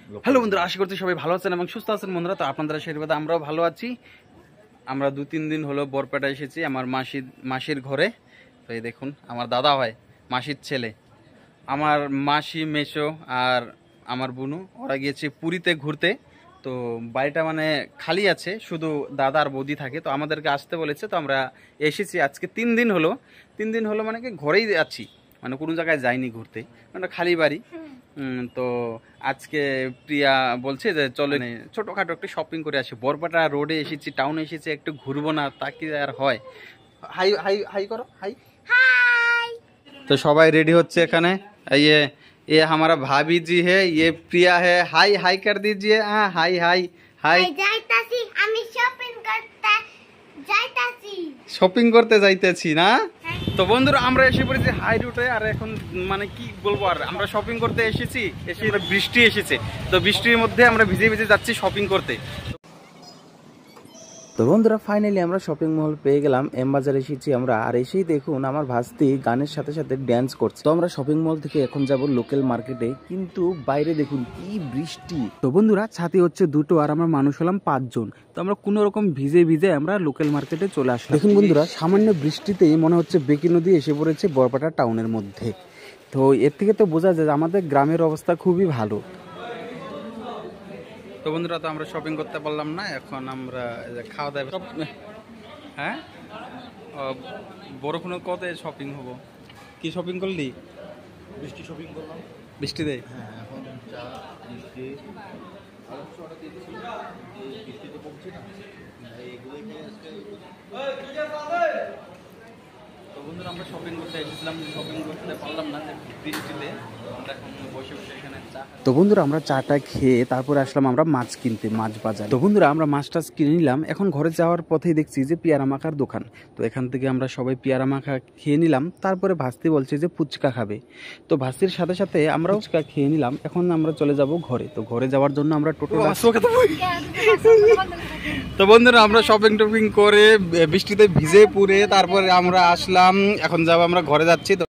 Hello বন্ধুরা, আশা করছি সবাই ভালো আছেন এবং সুস্থ আছেন বন্ধুরা। তো আপনাদের আশীর্বাদে আমরাও ভালো আছি। আমরা 2-3 দিন হলো বরপেটা এসেছি আমার মাসির ঘরে। তো এই দেখুন, আমার দাদা হয় মাসির ছেলে, আমার মাসি, মেসো আর আমার বুনু, ওরা গিয়েছে পুরীতে ঘুরতে। তো বাড়িটা মানে খালি আছে, শুধু দাদা আর বৌদি থাকে। তো আমাদেরকে আসতে বলেছে, তো আমরা এসেছি। আজকে 3 দিন হলো। 3 দিন হলো মানে কি ঘরেই আছি, মানে কোনো জায়গায় যাইনি ঘুরতে, মানে খালি বাড়ি। তো আজকে প্রিয়া বলছে যে চলো ছোটখাটো একটু শপিং করে আসি। বরপেটা রোডে এসেছি, টাউনে এসেছি, একটু ঘুরবো না তা কি আর হয়? হাই হাই হাই করো, হাই। तो सबाई रेडी होच्छे एखाने। ये हमारा भाभी जी है, ये प्रिया है। हाई हाई कर दीजिए। हाँ हाई हाई हाई। শপিং করতে যাইতেছি না। তো বন্ধুরা আমরা এসে পড়েছি হাই রুটে। আর এখন মানে কি বলবো, আর আমরা শপিং করতে এসেছি, এসে বৃষ্টি এসেছে। তো বৃষ্টির মধ্যে আমরা ভিজে ভিজে যাচ্ছি শপিং করতে। তো বন্ধুরা ফাইনালি আমরা শপিং মল পেয়ে গেলাম, এম বাজার এসেছি আমরা। আর এসেই দেখুন আমার ভাস্তি গানের সাথে সাথে ড্যান্স করছে। তো আমরা শপিং মল থেকে এখন যাব লোকাল মার্কেটে, কিন্তু বাইরে দেখুন কি বৃষ্টি। তো বন্ধুরা ছাতি হচ্ছে 2টো আর আমরা মানুষ হলাম 5 জন। তো আমরা কোনো রকম ভিজে ভিজে আমরা লোকাল মার্কেটে চলে আসলাম। দেখুন বন্ধুরা সামান্য বৃষ্টিতেই মনে হচ্ছে বেকি নদী এসে পড়েছে বরপেটা টাউনের মধ্যে। তো এর থেকে তো বোঝা যায় আমাদের গ্রামের অবস্থা খুবই ভালো। তো বন্ধুরা তো আমরা শপিং করতে পারলাম না, এখন আমরা খাওয়া দাওয়া সব। হ্যাঁ বড় কত শপিং হবো? কি শপিং করলি? বৃষ্টি শপিং করলাম। বৃষ্টিতে হ্যাঁ, এখন চা মিষ্টি আর কিছু অর্ডার দিয়েছি। এই বৃষ্টি তো কমছে না, এইগুলোই নিয়ে আজকে। তো বন্ধুরা আমরা শপিং করতে এসেছিলাম, শপিং করতে পারলাম না বৃষ্টিতে। আমরা এখন বসে বসে এখানে চা। তো বন্ধুরা আমরা চাটা খেয়ে তারপরে আসলাম আমরা মাছ কিনতে, মাছ বাজার। তো বন্ধুরা আমরা মাছ টাছ কিনে নিলাম। এখন ঘরে যাওয়ার পথেই দেখছি যে পেয়ারা মাখার দোকান। তো এখান থেকে আমরা সবাই পেয়ারা মাখা খেয়ে নিলাম। তারপরে ভাস্তি বলছে যে ফুচকা খাবে। তো ভাস্তির সাথে সাথে আমরা ফুচকা খেয়ে নিলাম। এখন আমরা চলে যাব ঘরে। তো ঘরে যাওয়ার জন্য আমরা টোটো। তো বন্ধুরা আমরা শপিং টপিং করে বৃষ্টিতে ভিজে পুড়ে তারপরে আমরা আসলাম, এখন যাব আমরা ঘরে যাচ্ছি। তো